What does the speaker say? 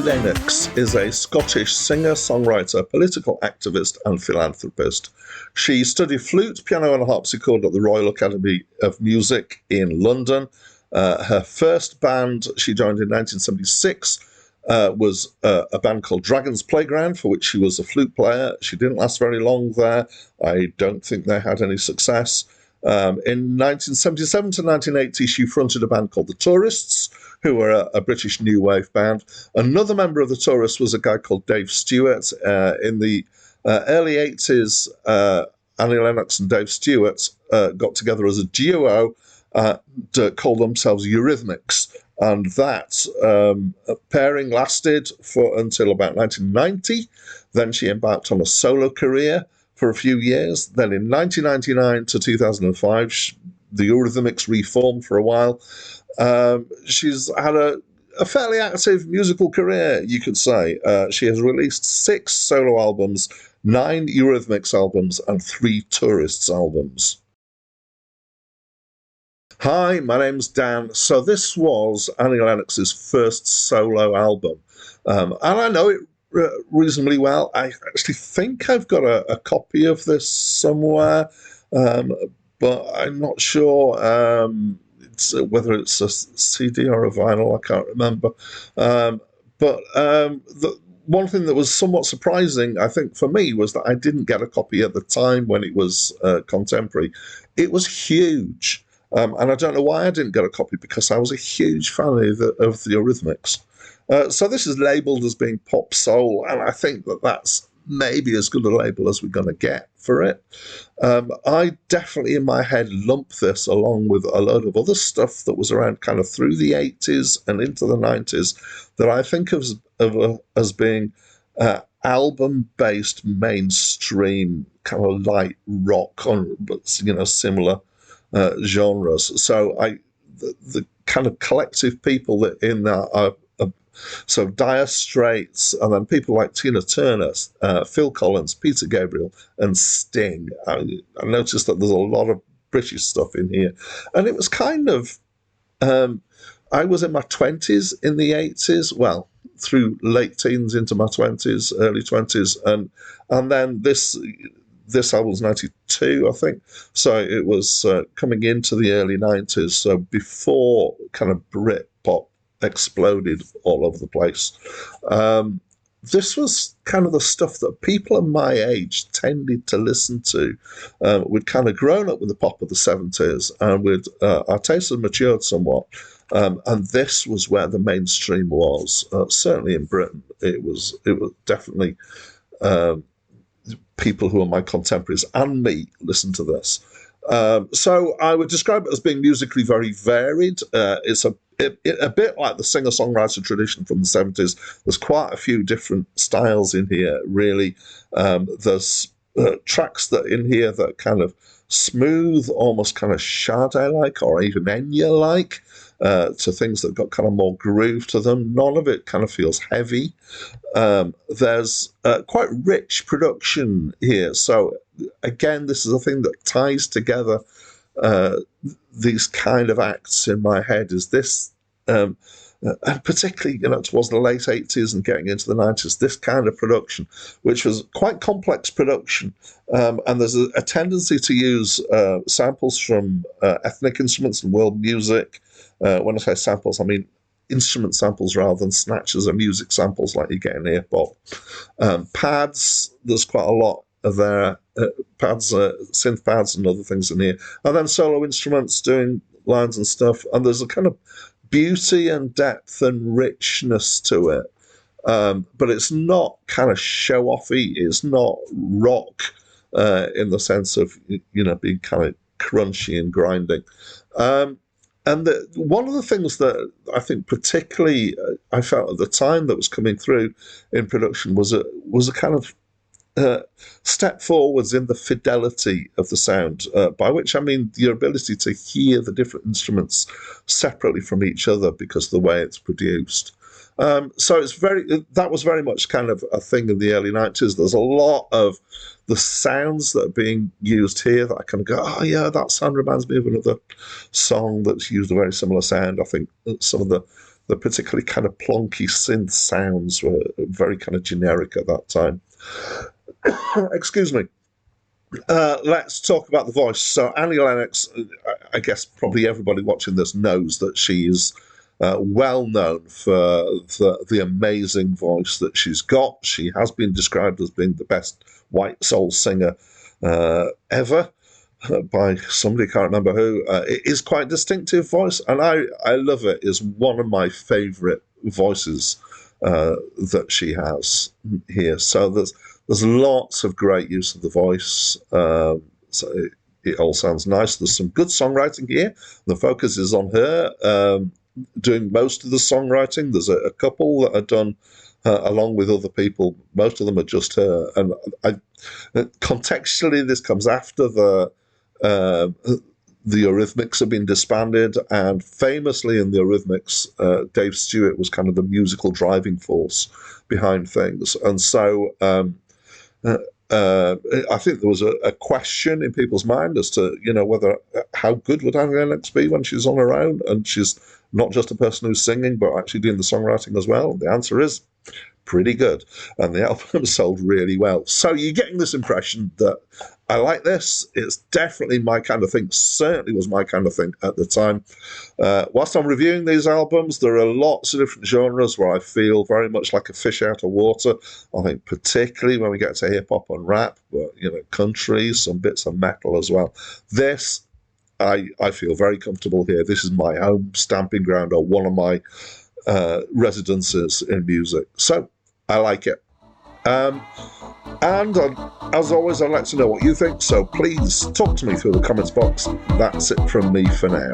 Lennox is a Scottish singer, songwriter, political activist and philanthropist. She studied flute, piano and harpsichord at the Royal Academy of Music in London. Her first band she joined in 1976 was a band called Dragon's Playground, for which she was a flute player. She didn't last very long there. I don't think they had any success. In 1977 to 1980, she fronted a band called The Tourists, who were a British new wave band. Another member of The Tourists was a guy called Dave Stewart. In the early 80s, Annie Lennox and Dave Stewart got together as a duo called themselves Eurythmics. And that pairing lasted for until about 1990. Then she embarked on a solo career for a few years. Then in 1999 to 2005, the Eurythmics reformed for a while. She's had a fairly active musical career, you could say. She has released 6 solo albums, 9 Eurythmics albums, and 3 Tourists albums. Hi, my name's Dan. So this was Annie Lennox's first solo album. And I know it reasonably well. I actually think I've got a copy of this somewhere, but I'm not sure whether it's a CD or a vinyl. I can't remember. But the one thing that was somewhat surprising, I think, for me, was that I didn't get a copy at the time when it was contemporary. It was huge. And I don't know why I didn't get a copy, because I was a huge fan of the Eurythmics. So this is labelled as being pop soul, and I think that that's maybe as good a label as we're going to get for it. I definitely, in my head, lump this along with a load of other stuff that was around kind of through the 80s and into the 90s that I think of as being album-based mainstream kind of light rock, but similar genres. So the kind of collective people that in that are so Dire Straits, and then people like Tina Turner, Phil Collins, Peter Gabriel, and Sting. I noticed that there's a lot of British stuff in here, and it was kind of. I was in my 20s in the 80s. Well, through late teens into my 20s, early 20s, and then this album was 92, I think. So it was coming into the early 90s, so before kind of Britpop exploded all over the place. This was kind of the stuff that people of my age tended to listen to. We'd kind of grown up with the pop of the 70s, and our tastes had matured somewhat. And this was where the mainstream was. Certainly in Britain, it was definitely people who are my contemporaries and me listen to this. So I would describe it as being musically very varied. It's a bit like the singer-songwriter tradition from the 70s. There's quite a few different styles in here, really. There's tracks that in here that kind of smooth, almost kind of Sade-like or even Enya-like, to things that got kind of more groove to them. None of it kind of feels heavy. There's quite rich production here. So again, this is a thing that ties together these kind of acts in my head. Is this, and particularly towards the late 80s and getting into the 90s, this kind of production, which was quite complex production, and there's a tendency to use samples from ethnic instruments and world music. When I say samples, I mean instrument samples rather than snatches of music samples like you get in hip-hop. Pads, there's quite a lot of their pads, synth pads and other things in here. And then solo instruments doing lines and stuff. And there's a kind of beauty and depth and richness to it. But it's not kind of show-offy. It's not rock in the sense of, being kind of crunchy and grinding. And one of the things that I think particularly I felt at the time that was coming through in production was a kind of step forwards in the fidelity of the sound, by which I mean your ability to hear the different instruments separately from each other because of the way it's produced. So that was very much kind of a thing in the early 90s. There's a lot of the sounds that are being used here that I kind of go, oh yeah, that sound reminds me of another song that's used a very similar sound. I think some of the the particularly kind of plonky synth sounds were very kind of generic at that time. Excuse me. Let's talk about the voice. So Annie Lennox, I guess probably everybody watching this knows that she's well known for the amazing voice that she's got. She has been described as being the best white soul singer ever by somebody, can't remember who. It is quite a distinctive voice, and I love it. It's one of my favourite voices that she has here. So there's lots of great use of the voice. So it all sounds nice. There's some good songwriting here. The focus is on her doing most of the songwriting. There's a couple that are done along with other people. Most of them are just her. And contextually, this comes after the Eurythmics have been disbanded, and famously in the Eurythmics, Dave Stewart was kind of the musical driving force behind things. And so I think there was a question in people's mind as to, whether how good would Annie Lennox be when she's on her own, and she's not just a person who's singing, but actually doing the songwriting as well. The answer is pretty good, and the album sold really well. So you're getting this impression that I like this. It's definitely my kind of thing. Certainly was my kind of thing at the time. Whilst I'm reviewing these albums, there are lots of different genres where I feel very much like a fish out of water. I think particularly when we get to hip hop and rap, but country, some bits of metal as well. This, I feel very comfortable here. This is my home stamping ground, or one of my residences in music. So I like it. And as always, I'd like to know what you think. So please talk to me through the comments box. That's it from me for now.